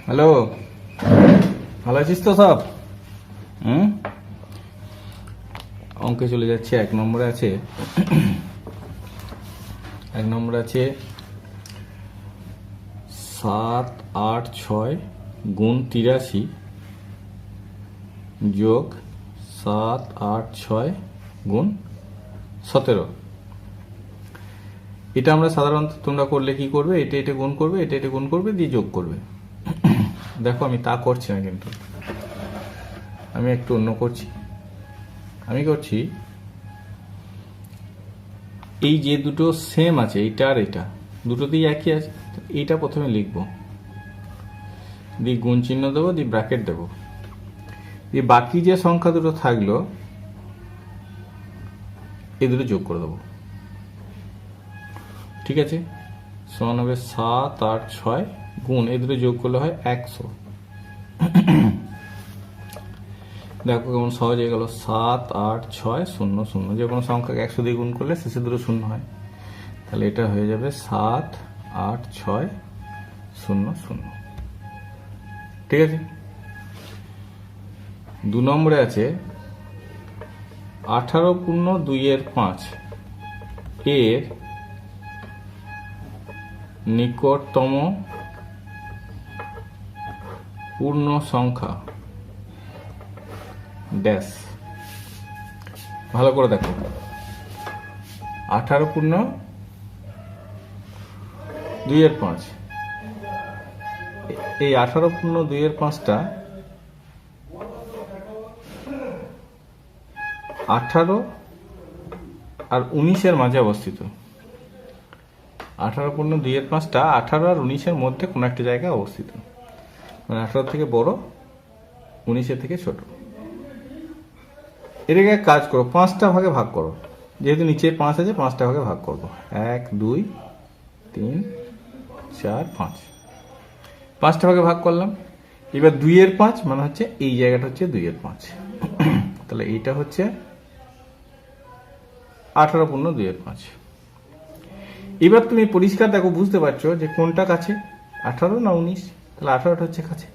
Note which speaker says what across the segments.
Speaker 1: Hello, ভালো আছিস তো সব? হুম, অঙ্কে চলে যাচ্ছে। এক নম্বরে আছে 7, 8, 6 গুণ 83 যোগ 7, 8, 6 গুণ 17। এটা আমরা সাধারণত তোমরা করলে কি করবে, এটা গুণ করবে, এটা গুণ করবে, দিয়ে যোগ করবে। দেখো আমি তা করছি না, কিন্তু আমি একটু অন্য করছি। আমি করছি এই যে দুটো সেম আছে, এইটা আর এটা দুটোতেই একই আছে, এইটা প্রথমে লিখব, দিয়ে গুণ চিহ্ন দেবো, দিয়ে ব্র্যাকেট দেবো, দিয়ে বাকি যে সংখ্যা দুটো থাকলো এই দুটো যোগ করে দেবো। ঠিক আছে, সমান হবে 7, 8, 6 গুণ এই দুটো যোগ করলে হয় 100। দেখো কেমন সহজ হয়ে গেল। 7, 8, 6, 0, 0। যে কোনো সংখ্যাকে 100 দিয়ে গুণ করলে শেষে দুটো শূন্য হয়, তাহলে এটা হয়ে যাবে 7, 8, 6, 0, 0। ঠিক আছে। 2 নম্বরে আছে 18 পূর্ণ 2/5 এর নিকটতম পূর্ণ সংখ্যা ড্যাশ। ভালো করে দেখো, 18 পূর্ণ 2/5, এই 18 পূর্ণ 2/5টা 18 আর 19-এর মাঝে অবস্থিত। 18 পূর্ণ 2/5টা 18 আর 19-এর মধ্যে কোনো একটা জায়গায় অবস্থিত, মানে 18 থেকে বড়, 19-এর থেকে ছোট। এটাকে কাজ করো, 5টা ভাগে ভাগ করো, যেহেতু নিচে 5 আছে 5টা ভাগে ভাগ করবো। 1, 2, 3, 4, 5, 5টা ভাগে ভাগ করলাম। এবার 2/5 মানে হচ্ছে এই জায়গাটা হচ্ছে 2/5, তাহলে এইটা হচ্ছে 18 পূর্ণ 2/5। এবার তুমি পরিষ্কার দেখো, বুঝতে পারছো যে কোনটা কাছে, 18 না 19? তাহলে 18টা হচ্ছে কাছে,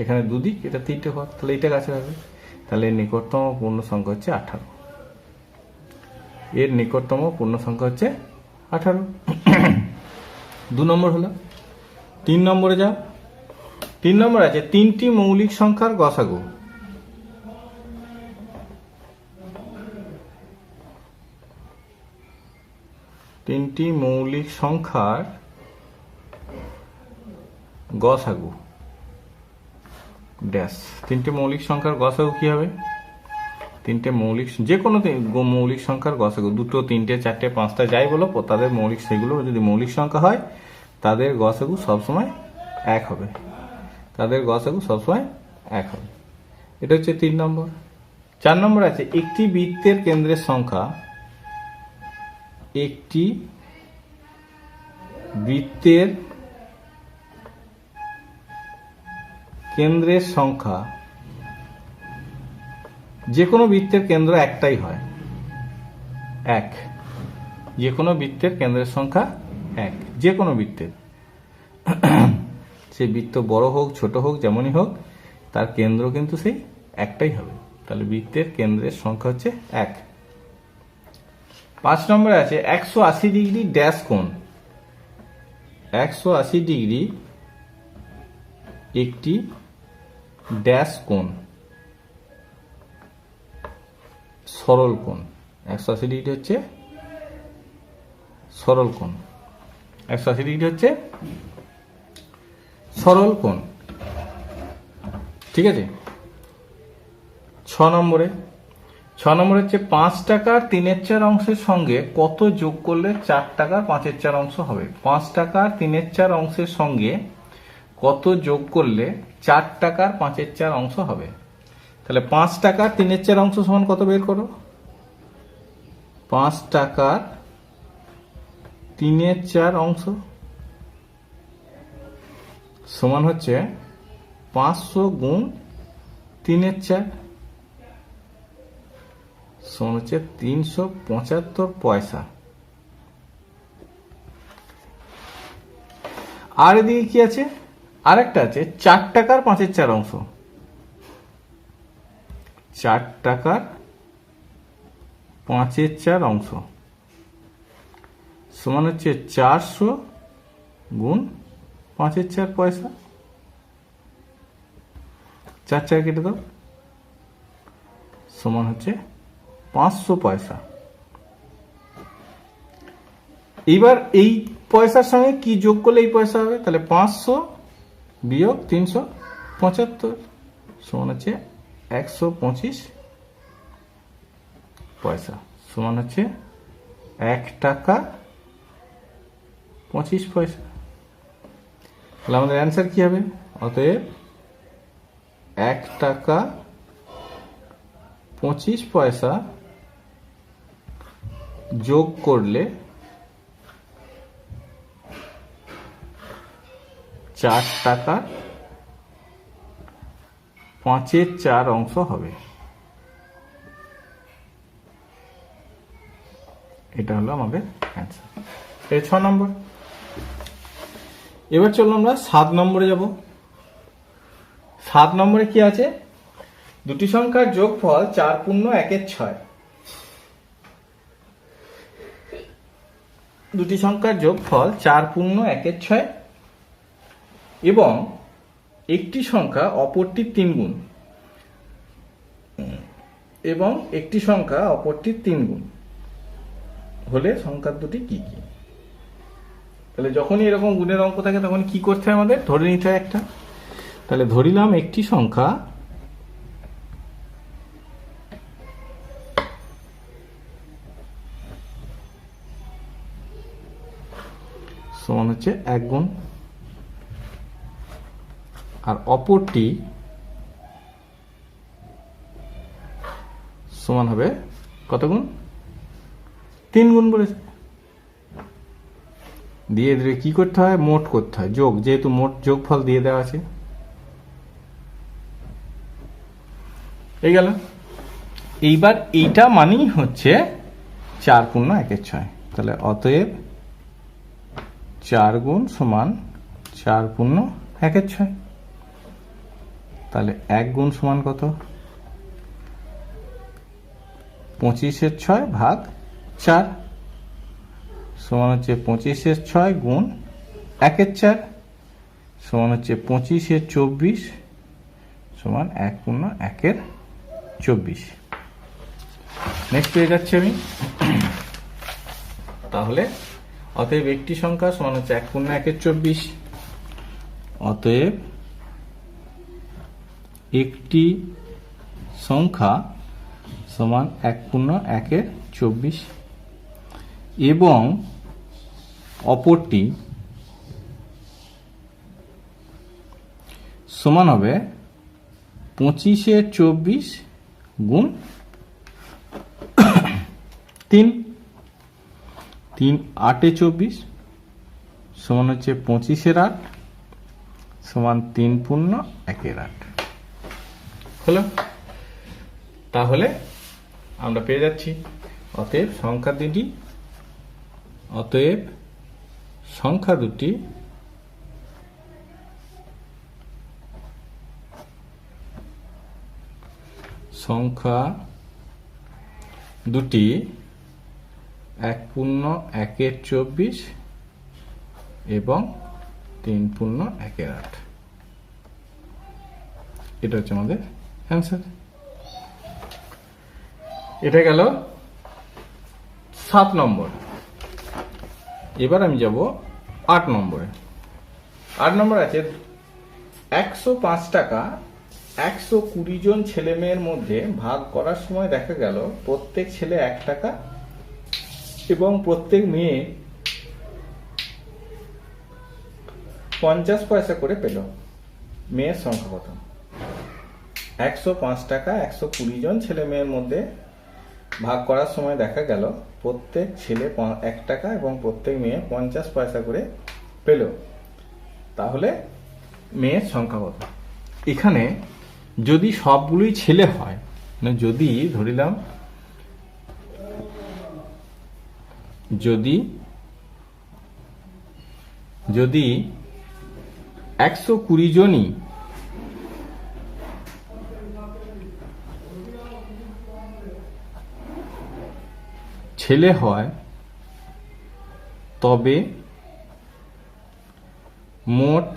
Speaker 1: এখানে দুদিক, এটা 3টে ঘর, তাহলে এইটা কাছে হবে। তাহলে এর নিকটতম পূর্ণ সংখ্যা হচ্ছে 18। এর নিকটতম পূর্ণ সংখ্যা হচ্ছে 18। 2 নম্বর হলো। 3 নম্বরে যাও। 3 নম্বর আছে 3টি মৌলিক সংখ্যার গসাগু। তিনটি মৌলিক সংখ্যার গসাগু ড্যাশ। 3টে মৌলিক সংখ্যার গসাগু কি হবে? 3টে মৌলিক, যে কোনো মৌলিক সংখ্যার গসাগু, 2, 3, 4, 5টা যাই বলো, তাদের মৌলিক, সেগুলো যদি মৌলিক সংখ্যা হয় তাদের গসাগু সবসময় 1 হবে। তাদের গসাগু সবসময় 1 হবে। এটা হচ্ছে 3 নম্বর। 4 নম্বর আছে একটি বৃত্তের কেন্দ্রের সংখ্যা, একটি বৃত্তের কেন্দ্রের সংখ্যা, যে কোনো বৃত্তের কেন্দ্র একটাই হয়, 1। যে কোনো বৃত্তের কেন্দ্রের সংখ্যা 1, যে কোনো বৃত্তের, সে বৃত্ত বড় হোক ছোট হোক যেমনই হোক, তার কেন্দ্র কিন্তু সেই একটাই হবে। তাহলে বৃত্তের কেন্দ্রের সংখ্যা হচ্ছে 1। 5 নম্বরে আছে 180 ডিগ্রি ড্যাশ কোণ। 180 ডিগ্রি একটি ড্যাশ কোণ, সরল কোণ। 180 ডিগ্রি হচ্ছে সরল কোণ। 180 ডিগ্রি হচ্ছে সরল কোণ। ঠিক আছে। 6 নম্বরে হচ্ছে 5 টাকার 3/4 অংশের সঙ্গে কত যোগ করলে 4 টাকার 5/4 অংশ হবে? 5 টাকার 3/4 অংশের সঙ্গে কত যোগ করলে 4 টাকার 5/4 অংশ হবে? তাহলে 5 টাকার 3/4 অংশ সমান কত বের করো? 5 টাকার 3/4 অংশ সমান হচ্ছে 500 গুণ 3/4, সমান হচ্ছে 375 পয়সা। আর এদিকে কি আছে? আরেকটা আছে 4 টাকার 5/4 অংশ। 4 টাকার 5/4 অংশ সমান হচ্ছে 400 গুণ 5/4 পয়সা। 4 4 কেটে দাও, সমান হচ্ছে 500 পয়সা। এবার এই পয়সার সঙ্গে কি যোগ করলে এই পয়সা হবে? তাহলে 500 বিয়োগ 375 সমান হচ্ছে 125 পয়সা, সমান হচ্ছে 1 টাকা 25 পয়সা। তাহলে আমাদের অ্যান্সার কি হবে? অতএব 1 টাকা 25 পয়সা যোগ করলে 4 টাকা 5/4 অংশ হবে। এটা হলো আমাদের অ্যান্সার। এই 6 নম্বর। এবার চলো আমরা 7 নম্বরে যাব। 7 নম্বরে কি আছে? দুটি সংখ্যার যোগফল 4 পূর্ণ 1/6। দুটি সংখ্যার যোগফল 4 পূর্ণ 1/6 এবং একটি সংখ্যা অপরটির 3 গুণ, এবং একটি সংখ্যা অপরটির 3 গুণ হলে সংখ্যা দুটি কি কি? তাহলে যখনই এরকম গুণের অঙ্ক থাকে তখন কি করতে হয়? আমাদের ধরে নিতে হয় একটা। তাহলে ধরিলাম একটি সংখ্যা সমান হচ্ছে 1 গুণ, আর অপরটি সমান হবে কত গুণ? 3 গুণ বলেছে। দিয়ে দিলে কি করতে হয়? মোট করতে হয়, যোগ, যেহেতু মোট যোগফল দিয়ে দেওয়া আছে। এই গেল। এইবার এইটা মানেই হচ্ছে 4 পূর্ণ 1/6। তাহলে অতএব 4 গুণ সমান 4 পূর্ণ 1/6। তাহলে 1 গুণ সমান কত? 25/6 ভাগ 4 সমান হচ্ছে 25/6 গুণ 1/4 সমান হচ্ছে 25/24 সমান 1 পূর্ণ 1/24। নেক্সট পেয়ে যাচ্ছি আমি। তাহলে অতএব একটি সংখ্যা সমান হচ্ছে 1 পূর্ণ 1/24। অতএব একটি সংখ্যা সমান 1 পূর্ণ 1/24 এবং অপরটি সমান হবে 25/24 গুণ 3। 3 8/24 সমান হচ্ছে 25/8 সমান 3 পূর্ণ 1/8 হলো। তাহলে আমরা পেয়ে যাচ্ছি অতএব সংখ্যা দুটি এক পূর্ণ 1/24 এবং 3 পূর্ণ 1/8। এটা হচ্ছে আমাদের অ্যান্সার। এটা গেল 7 নম্বর। এবার আমি যাব 8 নম্বরে। 8 নম্বর আছে 105 টাকা 120 জন ছেলে মেয়ের মধ্যে ভাগ করার সময় দেখা গেল প্রত্যেক ছেলে 1 টাকা এবং প্রত্যেক মেয়ে 50 পয়সা করে পেল। মেয়ের সংখ্যা কত? 105 টাকা 120 জন ছেলে মেয়ের মধ্যে ভাগ করার সময় দেখা গেল প্রত্যেক ছেলে 1 টাকা এবং প্রত্যেক মেয়ে 50 পয়সা করে পেল। তাহলে মেয়ের সংখ্যা কত? এখানে যদি সবগুলোই ছেলে হয়, মানে যদি ধরিলাম যদি 120 জনই ছেলে হয় তবে মোট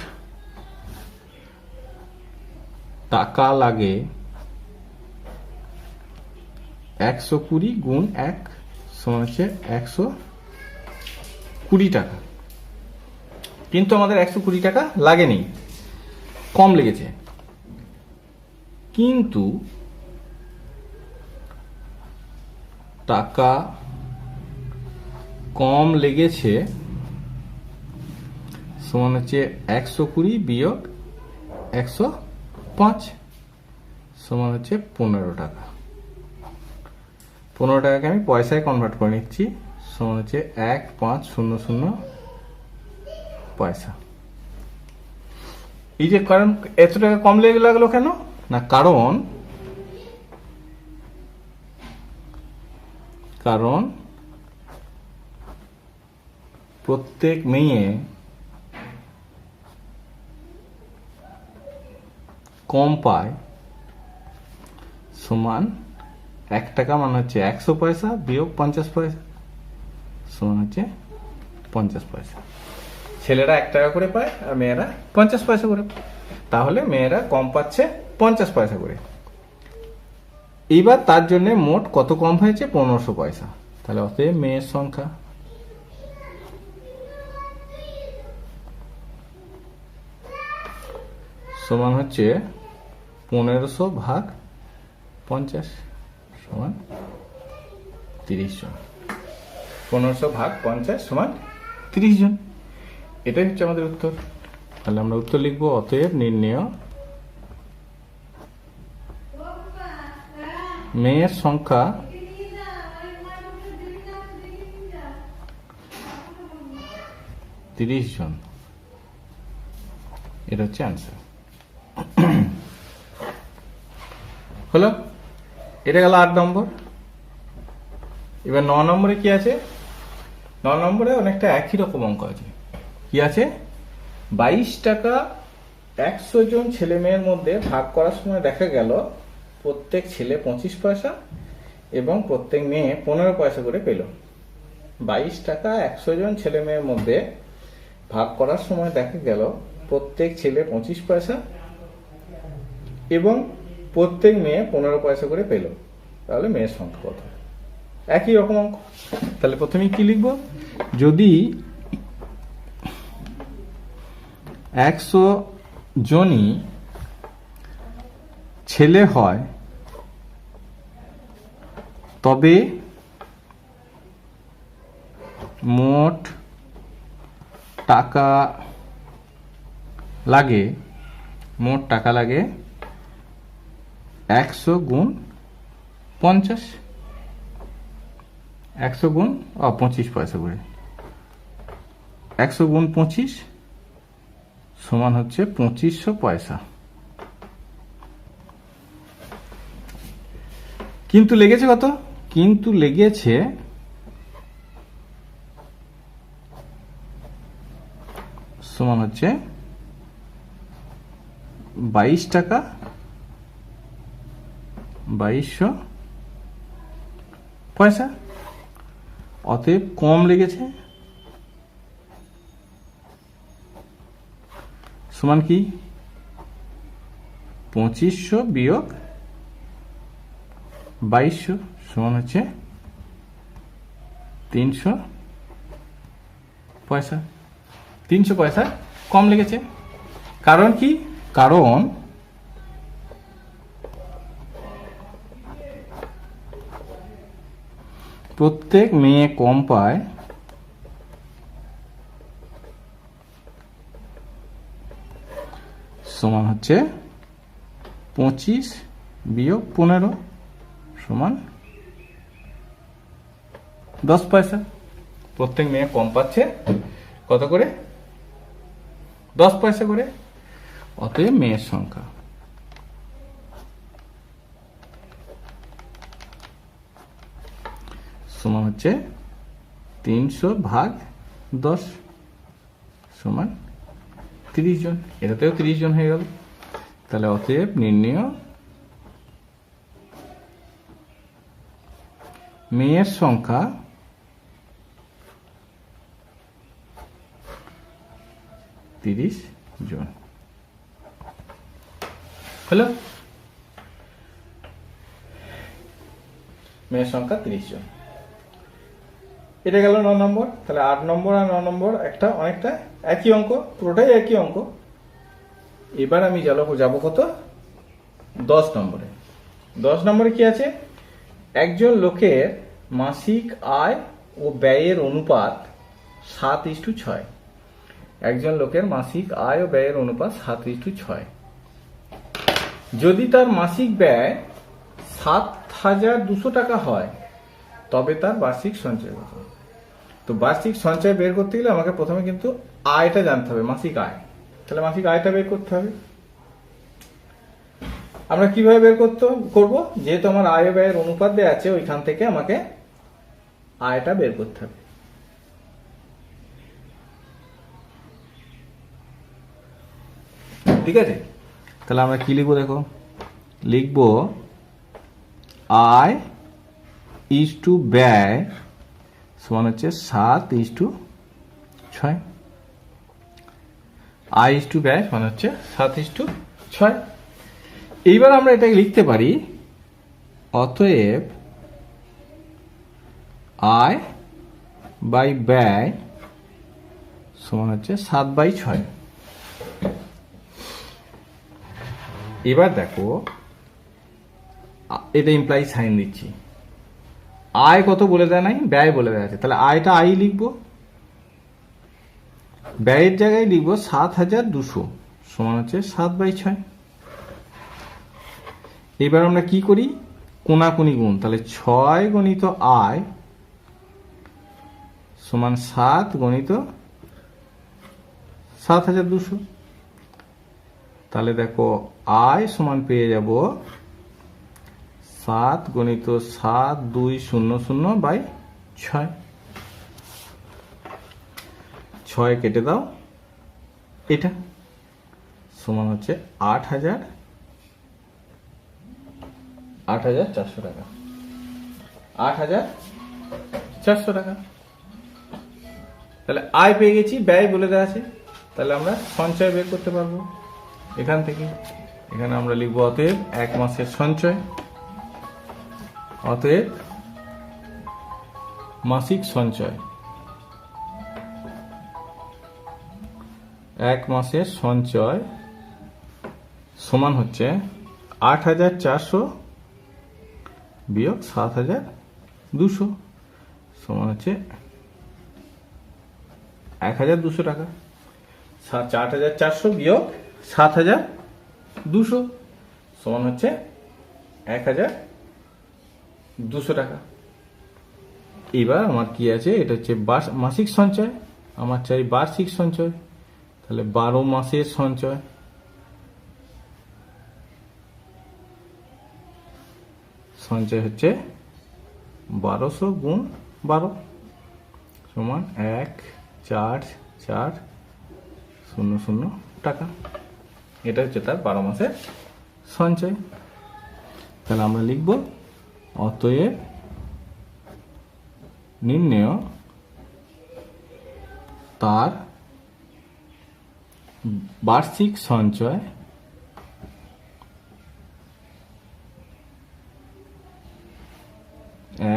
Speaker 1: টাকা লাগে 120 গুণ 1 সমান হচ্ছে 120 টাকা। কিন্তু আমাদের 120 টাকা লাগেনি, কম লেগেছে। কিন্তু টাকা কম লেগেছে সমান হচ্ছে 120 বিয়োগ 105 সমান হচ্ছে 15 টাকা। 15 টাকাকে আমি পয়সায় কনভার্ট করে নিচ্ছি, সমান হচ্ছে 1500 পয়সা। এই যে কারণ এত টাকা কম লেগে লাগলো কেন না, কারণ প্রত্যেক মেয়ে কম পায় সমান 1 টাকা মানে হচ্ছে 100 পয়সা বিয়োগ 50 পয়সা সমান হচ্ছে 50 পয়সা। ছেলেরা 1 টাকা করে পায় আর মেয়েরা 50 পয়সা করে পায়, তাহলে মেয়েরা কম পাচ্ছে 50 পয়সা করে। এইবার তার জন্য মোট কত কম হয়েছে, 1500 পয়সা। তাহলে অতএব মেয়ের সংখ্যা সমান হচ্ছে 1500 ভাগ 50 সমান 30 জন। 1500 ভাগ 50 সমান 30 জন। এটাই হচ্ছে আমাদের উত্তর। তাহলে আমরা উত্তর লিখবো, অতএব নির্ণেয় মেয়ের সংখ্যা তিরিশ জন। এটা হচ্ছে অ্যান্সার। হলো, এটা গেল 8 নম্বর। এবার 9 নম্বরে কি আছে? 9 নম্বরে অনেকটা একই রকম অঙ্ক আছে। কি আছে? 22 টাকা 100 জন ছেলে মেয়ের মধ্যে ভাগ করার সময় দেখা গেল প্রত্যেক ছেলে 25 পয়সা এবং প্রত্যেক মেয়ে 15 পয়সা করে পেল। 22 টাকা 100 জন ছেলে মেয়ের মধ্যে ভাগ করার সময় দেখা গেল প্রত্যেক ছেলে 25 পয়সা এবং প্রত্যেক মেয়ে 15 পয়সা করে পেল। তাহলে মেয়ের সংখ্যা কত? একই রকম অঙ্ক। তাহলে প্রথমে কি লিখব? যদি 100 জনই ছেলে হয় তবে মোট টাকা লাগে 100 গুণ 50, 100 গুণ 25 পয়সা করে। 100 গুণ 25 সমান হচ্ছে 2500 পয়সা। কিন্তু লেগেছে কত? কিন্তু লেগেছে সমান হচ্ছে 22 টাকা 2200 পয়সা। অতএব কম লেগেছে সমান কি 2500 বিয়োগ 2200 সমান হচ্ছে 300 পয়সা। 300 পয়সা কম লেগেছে। কারণ কি? কারণ প্রত্যেক মেয়ে কম পায় সমান হচ্ছে 25 বিয়োগ 15 সমান 10 পয়সা। প্রত্যেক মেয়ে কম পাচ্ছে কত করে? 10 পয়সা করে। অতএব মেয়ের সংখ্যা সমান হচ্ছে 300 ভাগ 10 সমান 30 জন, এটাতেও 30 জন হয়ে গেল। তাহলে অতএব নির্ণয় মেয়ের সংখ্যা তিরিশ জন হলো। মেয়ের সংখ্যা 30 জন। এটা গেল 9 নম্বর। তাহলে 8 নম্বর আর 9 নম্বর একটা অনেকটা একই অঙ্ক, পুরোটাই একই অঙ্ক। এবার আমি যাব কত? 10 নম্বরে। 10 নম্বরে কি আছে? একজন লোকের মাসিক আয় ও ব্যয়ের অনুপাত 7:6। একজন লোকের মাসিক আয় ও ব্যয়ের অনুপাত 7:6। যদি তার মাসিক ব্যয় 7,200 টাকা হয় তবে তার বার্ষিক সঞ্চয় কত? তো বার্ষিক সঞ্চয় বের করতে গেলে আমাকে প্রথমে কিন্তু আয়টা জানতে হবে, মাসিক আয়। তাহলে মাসিক আয়টা বের করতে হবে। আমরা কিভাবে বের করব? যেহেতু আমার আয় ব্যয়ের অনুপাত দেওয়া আছে, ওইখান থেকে আমাকে আয়টা বের করতে হবে। ঠিক আছে, তাহলে আমরা কি লিখবো? দেখো, লিখবো আয় ইজ টু ব্যয় সমান হচ্ছে 7:6। আয় ইজ টু ব্যয় সমান হচ্ছে 7:6। এইবার আমরা এটাকে লিখতে পারি, অতএব আয় বাই ব্যয় সমান হচ্ছে 7/6। এবার দেখো, এটা ইমপ্লাই সাইন দিচ্ছি। আয় কত বলে দেয় নাই, ব্যয় বলে দেওয়া আছে। তাহলে আয়টা আই লিখবো, ব্যয়ের জায়গায় লিখবো 7,200 সমান হচ্ছে 7/6। এবার আমরা কি করি? কোনাকুনি গুণ। তাহলে 6 গণিত আয় সমান 7 গণিত 7,200। তাহলে দেখো, আয় সমান পেয়ে যাব 7 গণিত 7,200/6। 6 কেটে দাও, এটা সমান হচ্ছে 8,400 টাকা। 8,400 টাকা। তাহলে আয় পেয়ে গেছি, ব্যয় বলে দেওয়া আছে। তাহলে আমরা সঞ্চয় বের করতে পারবো এখান থেকে। এখানে আমরা লিখবো অতএব 1 মাসের সঞ্চয়। অতএব মাসিক সঞ্চয়, 1 মাসের সঞ্চয় সমান হচ্ছে 8,400 বিয়োগ 7,200 সমান হচ্ছে 1,200 টাকা। 8,400 বিয়োগ 7,200 সমান হচ্ছে 1,200 টাকা। এবার আমার কি আছে? এটা হচ্ছে মাসিক সঞ্চয়, আমার চাই বার্ষিক সঞ্চয়। তাহলে 12 মাসের সঞ্চয় হচ্ছে 1200 গুণ 12 সমান 1,4,4,0,0 টাকা। এটা হচ্ছে তার 12 মাসের সঞ্চয়। তাহলে আমরা লিখব অতএব নির্ণয় তার বার্ষিক সঞ্চয়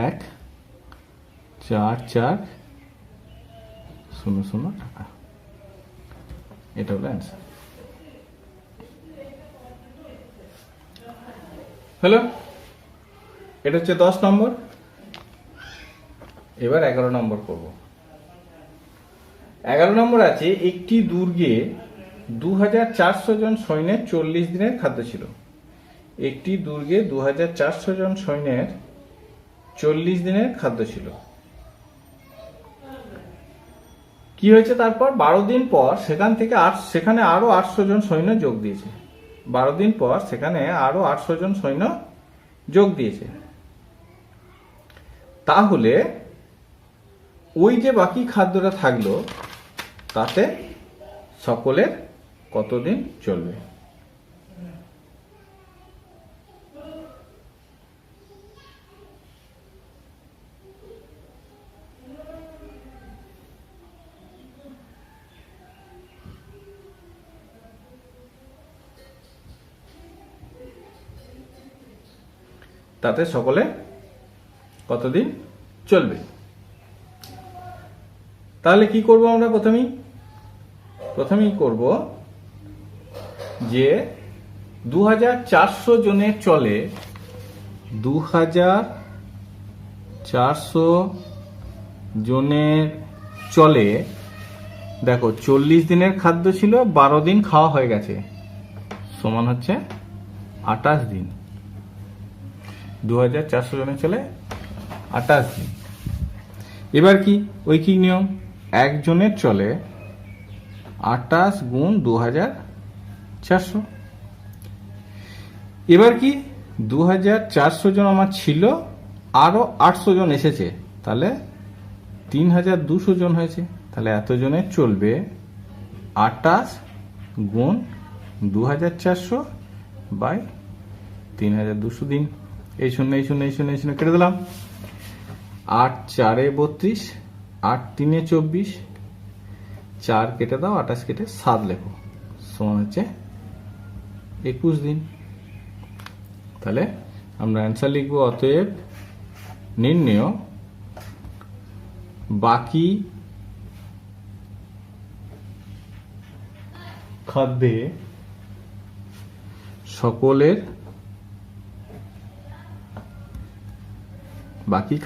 Speaker 1: 1,4,4,0,0 টাকা। এটা হলো অ্যান্সার। হলো, এটা হচ্ছে 10 নম্বর। এবার 11 নম্বর করব। 11 নম্বর আছে, একটি দুর্গে 2,400 জন সৈন্যের 40 দিনের খাদ্য ছিল। একটি দুর্গে 2,400 জন সৈন্যের 40 দিনের খাদ্য ছিল। কি হয়েছে তারপর? 12 দিন পর সেখানে আরো 800 জন সৈন্য যোগ দিয়েছে। 12 দিন পর সেখানে আরো 800 জন সৈন্য যোগ দিয়েছে। তাহলে ওই যে বাকি খাদ্যটা থাকলো তাতে সকলের কতদিন চলবে। তাতে সকলে কতদিন চলবে। তাহলে কি করব আমরা? প্রথমেই করব যে 2400 জনের চলে, 2400 জনের চলে। দেখো 40 দিনের খাদ্য ছিল, 12 দিন খাওয়া হয়ে গেছে, সমান হচ্ছে 28 দিন। 2400 জনের চলে 28 দিন। এবার কি ঐকিক নিয়ম, একজনের চলে 28 গুণ 2400। এবার কি 2400 জন আমার ছিল, আরো 800 জন এসেছে, তাহলে 3200 জন হয়েছে। তাহলে এতজনের চলবে 28 গুণ 2400 বাই 3200 দিন। এই শূন্য কেটে দিলাম। 8 4 32, 8 3 24, 4 কেটে দাও, 28 কেটে 7 লেখো, সমান হচ্ছে 21 দিন। তাহলে আমরা অ্যান্সার লিখবো, অতএব নির্ণয় বাকি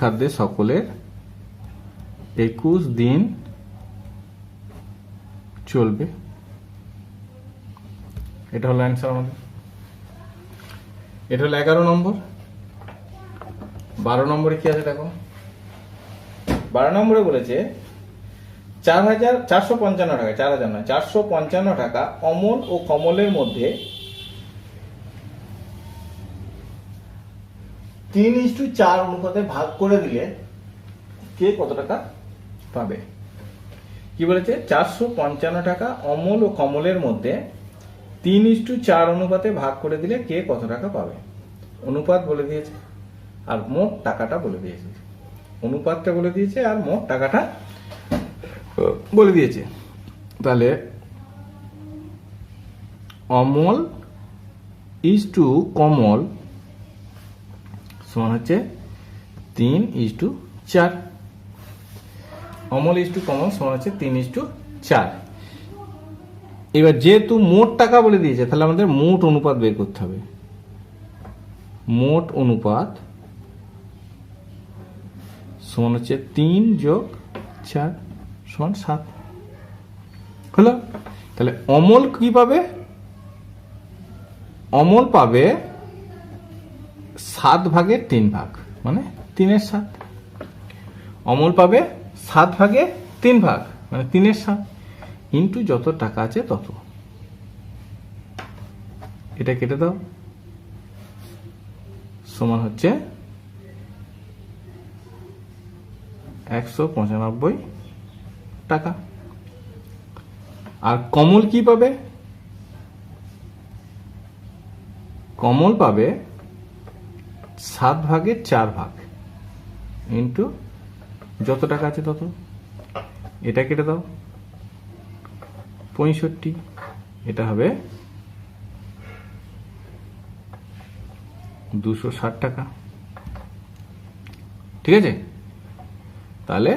Speaker 1: খাদ্যে সকলের 21 দিন চলবে। এটা হলো অ্যান্সার আমাদের। এটা হলো 11 নম্বর। 12 নম্বরে কি আছে দেখো। 12 নম্বরে বলেছে 4,455 টাকা, 4,000 নয়, 455 টাকা অমল ও কমলের মধ্যে 3:4 অনুপাতে ভাগ করে দিলে কে কত টাকা পাবে। কি বলেছে? 455 টাকা অমল ও কমলের মধ্যে 3:4 অনুপাতে ভাগ করে দিলে কে কত টাকা পাবে। অনুপাত বলে দিয়েছে আর মোট টাকাটা বলে দিয়েছে। অনুপাতটা বলে দিয়েছে আর মোট টাকাটা বলে দিয়েছে। তাহলে অমল ইজ টু কমল সমান হচ্ছে 3:4। অমল ইজ টু কমল সমান হচ্ছে 3:4। এবার যেহেতু মোট টাকা বলে দিয়েছে, তাহলে আমাদের মোট অনুপাত বের করতে হবে। মোট অনুপাত সমান হচ্ছে 3 যোগ 4 সমান 7 হলো। তাহলে অমল কি পাবে? অমল পাবে 7 ভাগের 3 ভাগ, মানে 3/7। অমল পাবে 7 ভাগের 3 ভাগ, মানে 3/7 ইন্টু যত টাকা আছে তত। এটা কেটে দাও, সমান হচ্ছে 195 টাকা। আর কমল কি পাবে? কমল পাবে 7 ভাগের 4 ভাগ ইন্টু যত টাকা আছে তত। এটা কেটে দাও, 65। এটা হবে 260 টাকা। ঠিক আছে? তাহলে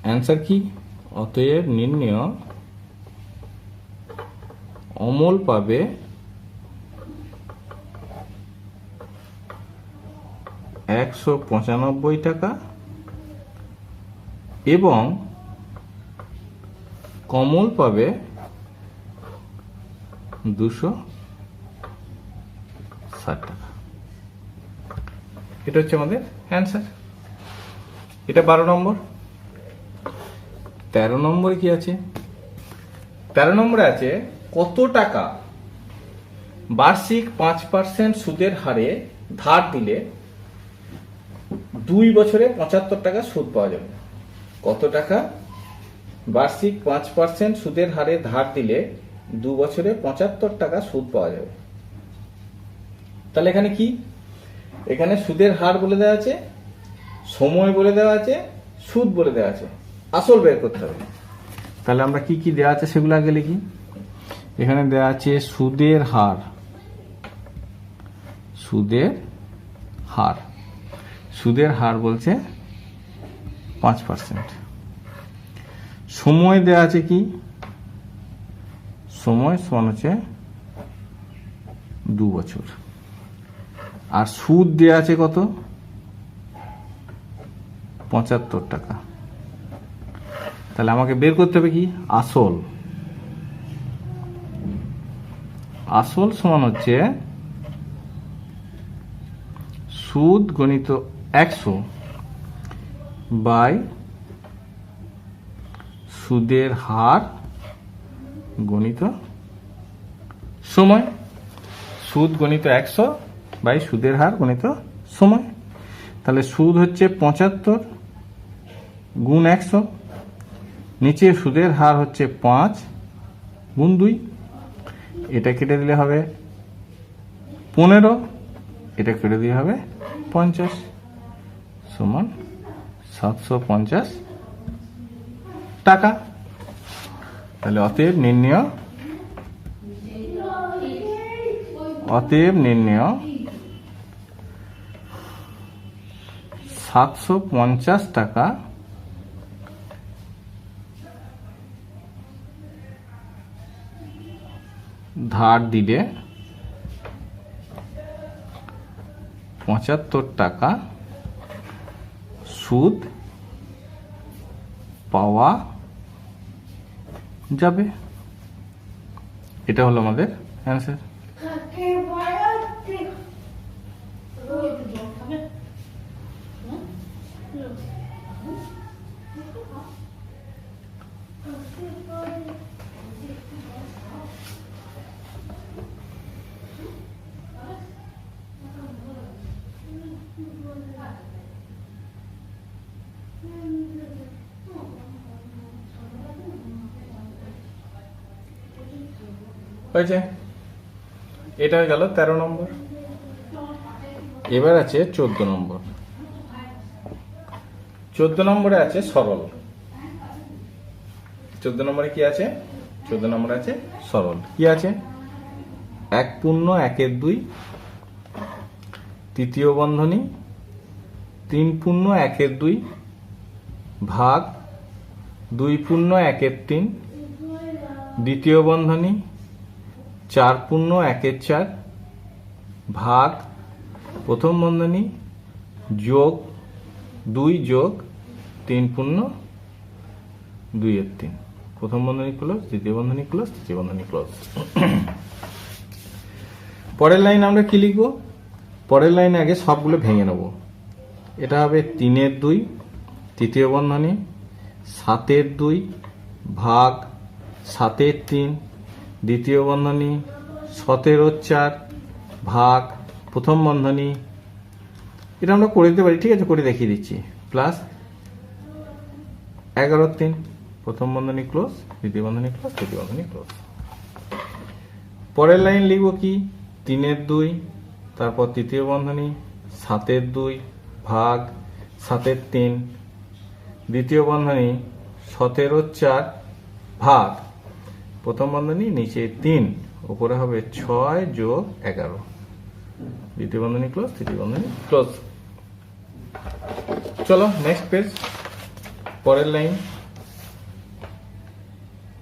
Speaker 1: অ্যান্সার কি? অতএব নির্ণয় অমল পাবে 195 টাকা এবং কমল পাবে 260 টাকা। এটা হচ্ছে আমাদের অ্যান্সার। এটা 12 নম্বর। 13 নম্বরে কি আছে? 13 নম্বরে আছে কত টাকা বার্ষিক 5% সুদের হারে ধার দিলে 2 বছরে 75 টাকা সুদ পাওয়া যাবে। কত টাকা বার্ষিক 5% সুদের হারে ধার দিলে 2 বছরে 75 টাকা সুদ পাওয়া যাবে। তাহলে এখানে কি, এখানে সুদের হার বলে দেওয়া আছে, সময় বলে দেওয়া আছে, সুদ বলে দেওয়া আছে, আসল বের করতে হবে। তাহলে আমরা কি কি দেওয়া আছে সেগুলো আগে লিখি। এখানে দেওয়া আছে সুদের হার, সুদের হার, সুদের হার বলছে 5%। সময় দেওয়া আছে কি, সময় সমান হচ্ছে 2 বছর। আর সুদ দেওয়া আছে কত, 75 টাকা। তাহলে আমাকে বের করতে হবে কি, আসল। আসল সমান হচ্ছে সুদ গণিত 100 বাই সুদের হার গণিত সময়। সুদ গণিত 100 বাই সুদের হার গণিত সময়। তাহলে সুদ হচ্ছে 75 গুণ 100, নিচে সুদের হার হচ্ছে 5 গুণ 2, এটা কেটে দিলে হবে 15, এটা কেটে দিলে হবে 50, সমান 750 টাকা। তাহলে অতএব নির্ণয় 750 টাকা ধার দিলে 75 টাকা সুদ পাওয়া যাবে। এটা হলো আমাদের অ্যান্সার। হয়েছে, এটা হয়ে গেল 13 নম্বর। এবার আছে 14 নম্বর। 14 নম্বরে আছে সরল। 14 নম্বরে কি আছে, 14 নম্বরে আছে সরল। কি আছে, 1 পূর্ণ 1/2 তৃতীয় বন্ধনী 3 পূর্ণ 1/2 ভাগ 2 পূর্ণ 1/3 দ্বিতীয় বন্ধনী 4 পূর্ণ 1/4 ভাগ প্রথম বন্ধনী যোগ 2 যোগ 3 পূর্ণ 2/3। প্রথম বন্ধনী ক্লোজ, দ্বিতীয় বন্ধনী ক্লোজ, তৃতীয় বন্ধনী ক্লোজ। পরের লাইন আমরা কি লিখব, পরের লাইনে আগে সবগুলো ভেঙে নেব। এটা হবে 3/2 তৃতীয় বন্ধনী 7/2 ভাগ 7/3 দ্বিতীয় বন্ধনী 17/4 ভাগ প্রথম বন্ধনী, এটা আমরা করে দিতে পারি, ঠিক আছে, করে দেখিয়ে দিচ্ছি, প্লাস 11/3 প্রথম বন্ধনী ক্লোজ, দ্বিতীয় বন্ধনী ক্লোজ, তৃতীয় বন্ধনী ক্লোজ। পরের লাইন লিখব কি, 3/2 তারপর তৃতীয় বন্ধনী 7/2 ভাগ 7/3 দ্বিতীয় বন্ধনী 17/4 ভাগ প্রথম বন্ধনী নিচে 3 উপরে হবে 6 যোগ 11 দ্বিতীয় বন্ধনী ক্লোজ, তৃতীয় বন্ধনী ক্লোজ। চলো নেক্সট পেজ। পরের লাইন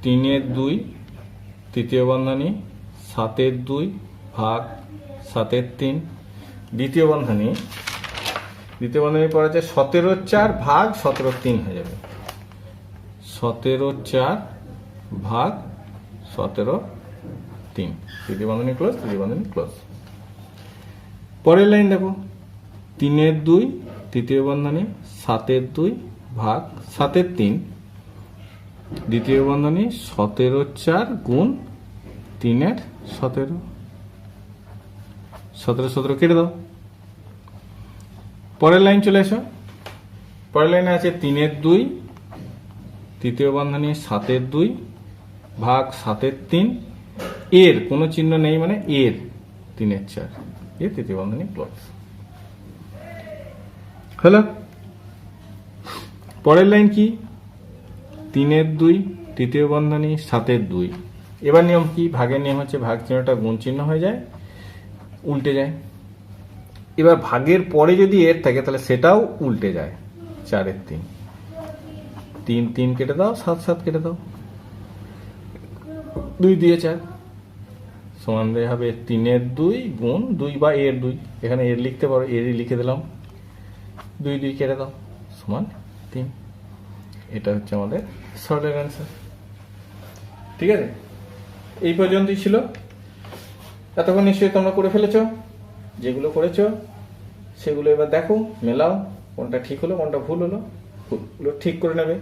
Speaker 1: 3/2 তৃতীয় বন্ধনী 7/2 ভাগ 7/3 দ্বিতীয় বন্ধনী পরে আছে 17/4 ভাগ 17/3 হয়ে যাবে 17/4 ভাগ 17/3 তৃতীয় বন্ধনী ক্লোজ, তৃতীয় বন্ধনী ক্লোজ। পরের লাইন দেখো 3/2 তৃতীয় বন্ধনী 7/2 ভাগ 7/3 দ্বিতীয় বন্ধনী 17/4 গুণ 3/17 17 কেটে দাও। পরের লাইন চলে এসো। পরের লাইনে আছে 3/2 তৃতীয় বন্ধনী 7/2 ভাগ 7/3 এর কোনো চিহ্ন নেই মানে এর 3-4 এর তৃতীয় বন্ধনী ক্লোজ হলো। পরের লাইন কি 3-2 তৃতীয় বন্ধনী 7-2। এবার নিয়ম কি, ভাগের নিয়ম হচ্ছে ভাগ চিহ্নটা গুণ চিহ্ন হয়ে যায়, উল্টে যায়। এবার ভাগের পরে যদি এর থাকে তাহলে সেটাও উল্টে যায়। 4-3 3 কেটে দাও, 7 কেটে দাও, 2-4 সমান হবে 3-2 গুণ 2 বা এর 2, এখানে এর লিখতে পারো, এরই লিখে দিলাম, 2 কেটে দাও সমান 3। এটা হচ্ছে আমাদের সরলের অ্যান্সার। ঠিক আছে, এই পর্যন্তই ছিল। এতক্ষণ নিশ্চয়ই তোমরা করে ফেলেছো, যেগুলো করেছো সেগুলো এবার দেখো, মেলাও, কোনটা ঠিক হলো কোনটা ভুল হলো, ভুলগুলো ঠিক করে নেবে।